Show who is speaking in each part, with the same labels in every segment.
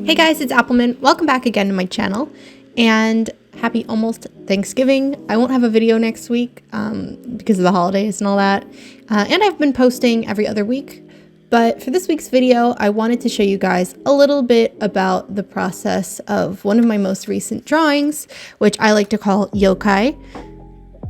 Speaker 1: Hey guys, it's Appleminte. Welcome back again to my channel, and happy almost Thanksgiving. I won't have a video next week because of the holidays and all that, and I've been posting every other week. But for this week's video, I wanted to show you guys a little bit about the process of one of my most recent drawings, which I like to call yokai.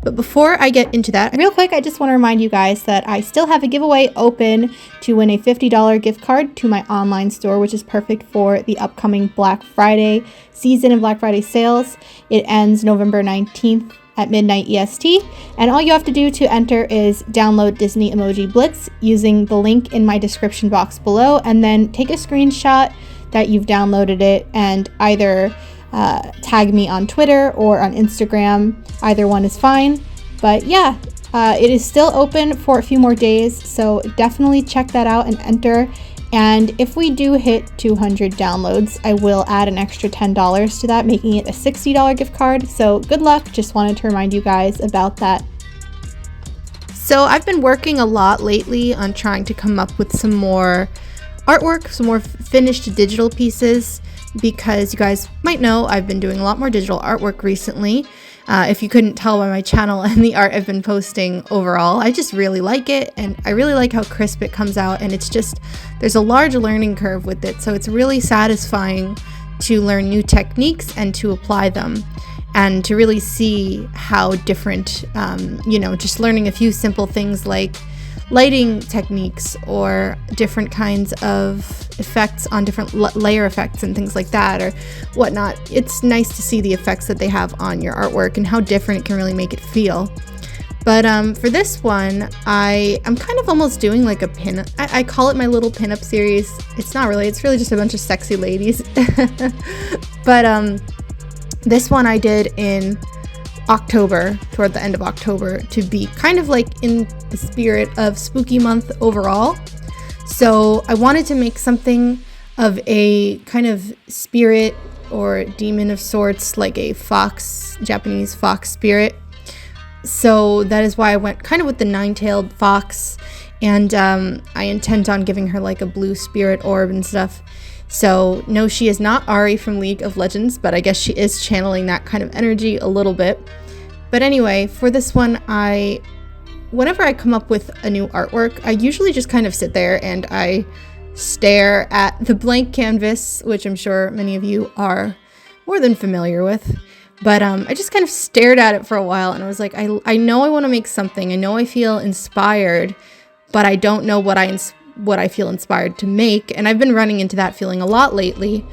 Speaker 1: But before I get into that, real quick, I just want to remind you guys that I still have a giveaway open to win a $50 gift card to my online store, which is perfect for the upcoming Black Friday season and Black Friday sales. It ends November 19th at midnight EST, and all you have to do to enter is download Disney Emoji Blitz using the link in my description box below, and then take a screenshot that you've downloaded it and either tag me on Twitter or on Instagram. Either one is fine. But yeah, it is still open for a few more days, so definitely check that out and enter. And if we do hit 200 downloads, I will add an extra $10 to that, making it a $60 gift card. So good luck. Just wanted to remind you guys about that. So I've been working a lot lately on trying to come up with some more artwork, some more finished digital pieces, because you guys might know I've been doing a lot more digital artwork recently. If you couldn't tell by my channel and the art I've been posting overall, I just really like it, and I really like how crisp it comes out, and it's just, there's a large learning curve with it, so it's really satisfying to learn new techniques and to apply them, and to really see how different, just learning a few simple things like lighting techniques or different kinds of effects on different layer effects and things like that or whatnot. It's nice to see the effects that they have on your artwork and how different it can really make it feel. But for this one, I'm kind of almost doing like a pin. I call it my little pinup series. It's not really. It's really just a bunch of sexy ladies. But this one I did in October, toward the end of October, to be kind of like in the spirit of spooky month overall. So I wanted to make something of a kind of spirit or demon of sorts, like a fox, Japanese fox spirit. So that is why I went kind of with the nine-tailed fox, and I intend on giving her like a blue spirit orb and stuff. So no, she is not Ari from League of Legends, but I guess she is channeling that kind of energy a little bit. But anyway, for this one, whenever I come up with a new artwork, I usually just kind of sit there and I stare at the blank canvas, which I'm sure many of you are more than familiar with. But I just kind of stared at it for a while, and I was like, I know I want to make something. I know I feel inspired, but I don't know what I feel inspired to make, and I've been running into that feeling a lot lately.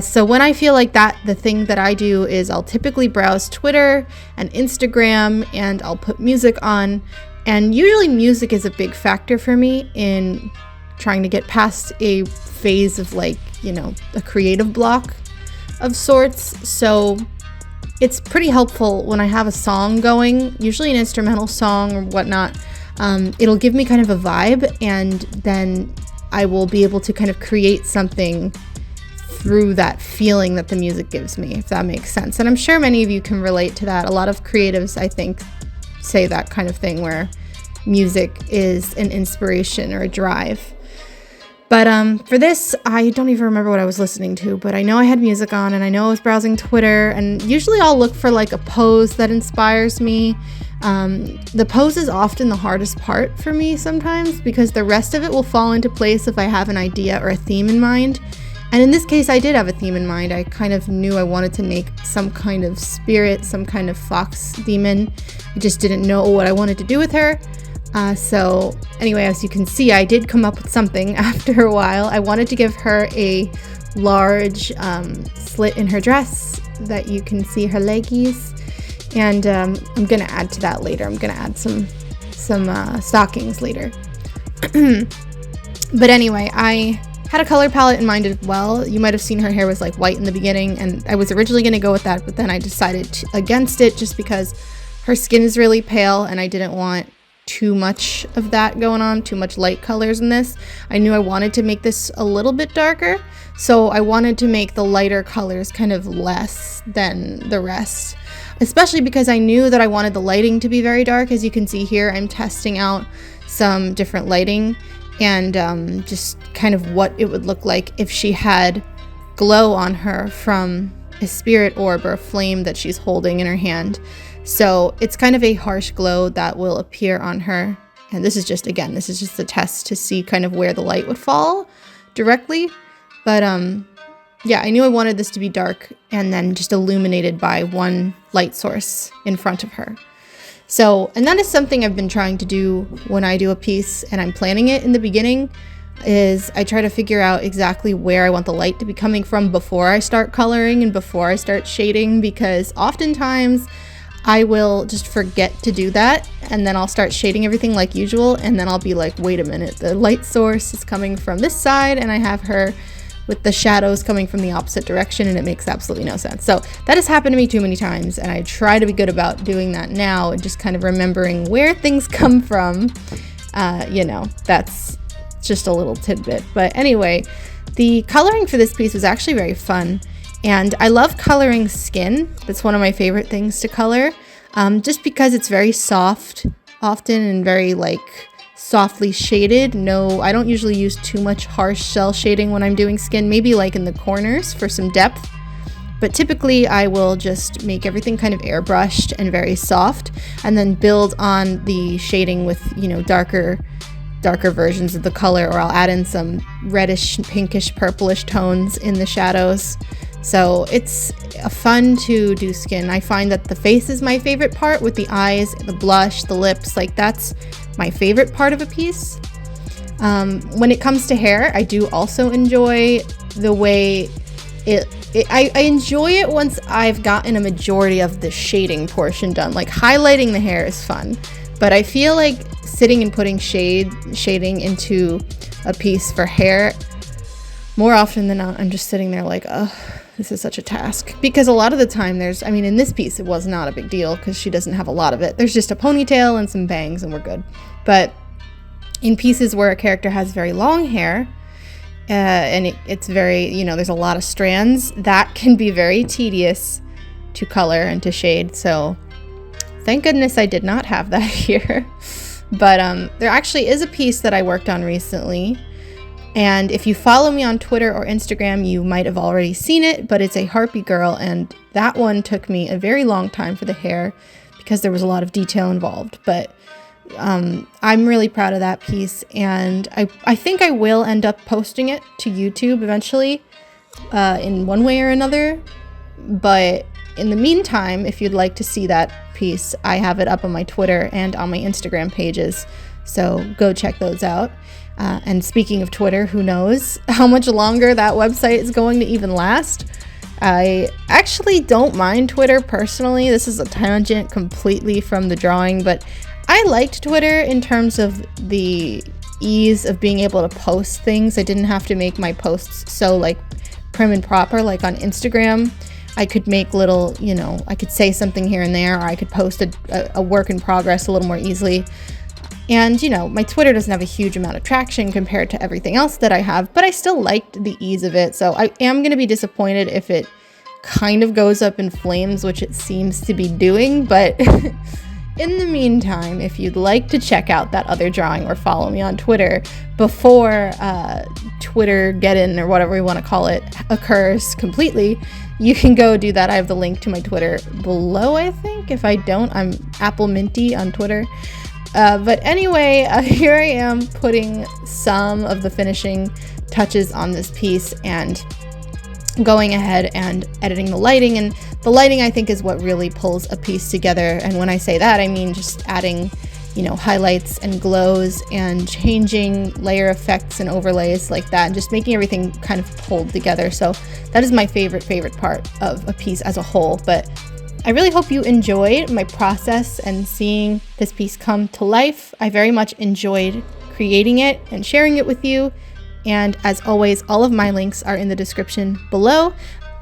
Speaker 1: So when I feel like that, the thing that I do is I'll typically browse Twitter and Instagram, and I'll put music on, and usually music is a big factor for me in trying to get past a phase of like, a creative block of sorts. So it's pretty helpful when I have a song going, usually an instrumental song or whatnot. It'll give me kind of a vibe, and then I will be able to kind of create something through that feeling that the music gives me, if that makes sense. And I'm sure many of you can relate to that. A lot of creatives, I think, say that kind of thing where music is an inspiration or a drive. But for this, I don't even remember what I was listening to, but I know I had music on, and I know I was browsing Twitter, and usually I'll look for like a pose that inspires me. The pose is often the hardest part for me sometimes, because the rest of it will fall into place if I have an idea or a theme in mind. And in this case, I did have a theme in mind. I kind of knew I wanted to make some kind of spirit, some kind of fox demon. I just didn't know what I wanted to do with her. So anyway, as you can see, I did come up with something after a while. I wanted to give her a large slit in her dress that you can see her leggies. And I'm going to add to that later. I'm going to add some stockings later. But anyway, I had a color palette in mind as well. You might have seen her hair was like white in the beginning, and I was originally going to go with that, but then I decided against it just because her skin is really pale, and I didn't want too much of that going on, too much light colors in this. I knew I wanted to make this a little bit darker, so I wanted to make the lighter colors kind of less than the rest, especially because I knew that I wanted the lighting to be very dark. As you can see here, I'm testing out some different lighting and just kind of what it would look like if she had glow on her from a spirit orb or a flame that she's holding in her hand. So it's kind of a harsh glow that will appear on her. And this is just, again, this is just a test to see kind of where the light would fall directly. But yeah, I knew I wanted this to be dark and then just illuminated by one light source in front of her. So, and that is something I've been trying to do when I do a piece and I'm planning it in the beginning, is I try to figure out exactly where I want the light to be coming from before I start coloring and before I start shading, because oftentimes I will just forget to do that and then I'll start shading everything like usual and then I'll be like, wait a minute, the light source is coming from this side and I have her with the shadows coming from the opposite direction, and it makes absolutely no sense. So that has happened to me too many times, and I try to be good about doing that now and just kind of remembering where things come from. You know, that's just a little tidbit. But anyway, the coloring for this piece was actually very fun, and I love coloring skin. That's one of my favorite things to color, just because it's very soft often and very like softly shaded. No, I don't usually use too much harsh cell shading when I'm doing skin, maybe like in the corners for some depth, but typically I will just make everything kind of airbrushed and very soft and then build on the shading with, you know, darker versions of the color, or I'll add in some reddish, pinkish, purplish tones in the shadows. So it's fun to do skin. I find that the face is my favorite part, with the eyes, the blush, the lips, like that's my favorite part of a piece. When it comes to hair, I do also enjoy the way I enjoy it once I've gotten a majority of the shading portion done. Like highlighting the hair is fun, but I feel like sitting and putting shading into a piece for hair, more often than not, I'm just sitting there like, oh, this is such a task. Because a lot of the time I mean, in this piece, it was not a big deal because she doesn't have a lot of it. There's just a ponytail and some bangs and we're good. But in pieces where a character has very long hair, and it's very, you know, there's a lot of strands, that can be very tedious to color and to shade. So thank goodness I did not have that here. But there actually is a piece that I worked on recently. And if you follow me on Twitter or Instagram, you might have already seen it, but it's a Harpy Girl, and that one took me a very long time for the hair because there was a lot of detail involved. But I'm really proud of that piece, and I think I will end up posting it to YouTube eventually, in one way or another. But in the meantime, if you'd like to see that piece, I have it up on my Twitter and on my Instagram pages, so go check those out. And speaking of Twitter, who knows how much longer that website is going to even last. I actually don't mind Twitter personally. This is a tangent completely from the drawing, but I liked Twitter in terms of the ease of being able to post things. I didn't have to make my posts so like prim and proper like on Instagram. I could make little, you know, I could say something here and there, or I could post a work in progress a little more easily. And, you know, my Twitter doesn't have a huge amount of traction compared to everything else that I have, but I still liked the ease of it. So I am going to be disappointed if it kind of goes up in flames, which it seems to be doing. But in the meantime, if you'd like to check out that other drawing or follow me on Twitter before Twitter get-in or whatever we want to call it occurs completely, you can go do that. I have the link to my Twitter below, I think. If I don't, I'm appleminte on Twitter. But anyway, here I am putting some of the finishing touches on this piece and going ahead and editing the lighting. And the lighting, I think, is what really pulls a piece together. And when I say that, I mean just adding, you know, highlights and glows and changing layer effects and overlays like that, and just making everything kind of pulled together. So that is my favorite part of a piece as a whole. But I really hope you enjoyed my process and seeing this piece come to life. I very much enjoyed creating it and sharing it with you. And as always, all of my links are in the description below.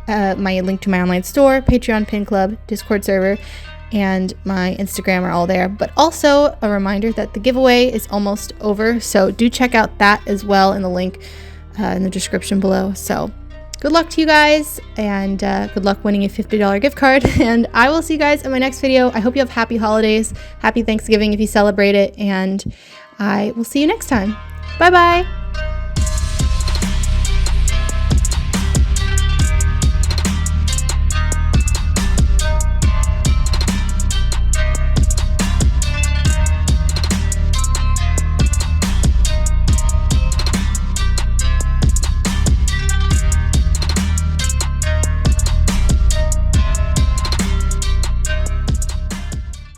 Speaker 1: My link to my online store, Patreon, Pin Club, Discord server, and my Instagram are all there. But also a reminder that the giveaway is almost over. So do check out that as well in the link in the description below. So good luck to you guys, and good luck winning a $50 gift card. And I will see you guys in my next video. I hope you have happy holidays, happy Thanksgiving if you celebrate it, and I will see you next time. Bye bye.